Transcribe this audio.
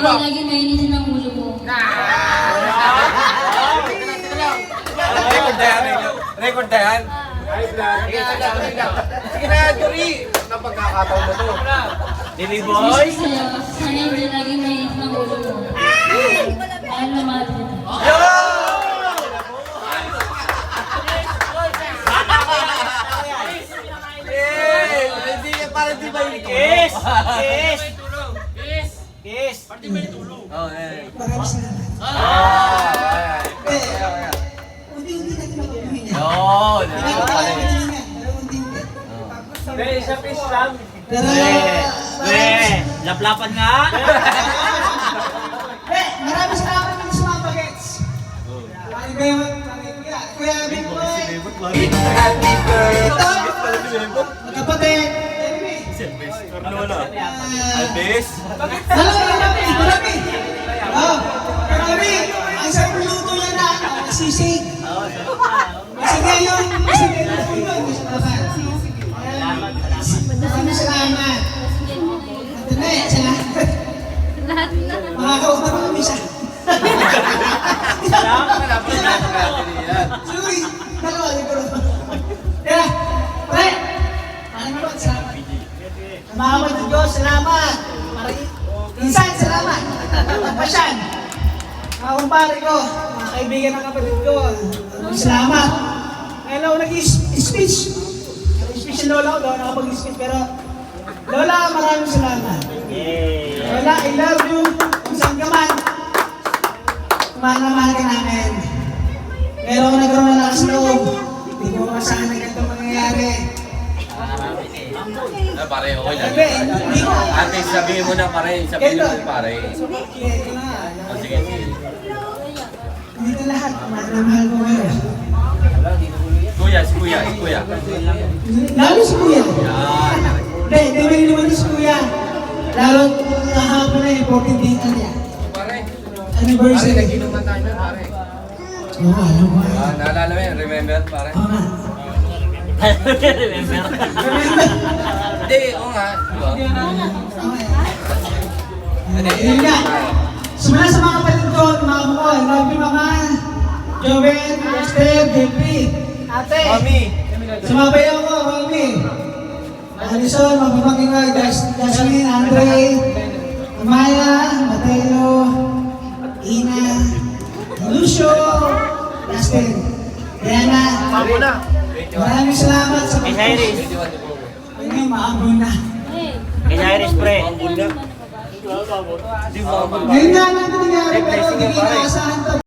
lagi mainitin ang ulo mo. Record na yan. Sige na, Jory. Napagkakataon mo to. Dili boy. Sana hindi lagi mainitin ang ulo mo. Mahal na mahal kita. Para di ba yung Kiss! Kiss! Kiss! Parti ba yung tulong? Oo, eh. Maraming salamat. Unti-unti natin mapabuhin yan. Oo, Isa piece lang. Laplapan nga! Maraming salamat din sa mga bagets. Kuya Bimbo. Happy birthday! Kapatid. Albis? Marami. Ang sarap luto niya na sisig. Kasi ngayon, maraming salamat. Ito na eh, salamat. Lahat na. Makakausap ko kami siya. Sorry, dalawa, siguro. Tara, pre! Maraming po, salamat. Mga kapatid ko, salamat. Insan, salamat. Pasyan. Mga kumpare ko, mga kaibigan ng kapatid ko, salamat. Ngayon ako nag-speech. Nag-speech si Lola ko, daw nakapag-speech, pero Lola, maraming salamat. Lola, I love you. Kung saan ka man, mahal na mahal ka namin. Pero kung nagkaroon ng lakas loob, hindi ko masahan na ganito mangyayari. Pare, okay lang. Hindi ko. Ate, sabihin mo na pare. Sabihin mo pare. Ito na. Sige, sige. Dito lahat, mahal na mahal ko ngayon. Kuya, si kuya, si kuya. Lalo si Kuya. Yan. Hindi may naman si Kuya. Lalo kahapon na yung 14th date niya. Pare. Anniversary. Pare, nag-inom na tayo na pare. Oo, alam ko. Naalala mo yan, remember pare? Oo nga. Remember? Hindi, oo nga. Diba? Yun nga. Simula sa mga kapatid ko, mga bukol, love you mga Joven, Esther, Jeffrey, Ate. Mami. Sa mga bayaw ko, Mami. Alison, mapapagin ko, Jasmine, Andre, Amaya, Mateo, Ina, Lucio, Justin, Diana. Maraming salamat sa Kay Iris. Ay, maambon na. Kay Iris, pre. Ngayon nga lang ito nangyari, pero hindi ko inaasa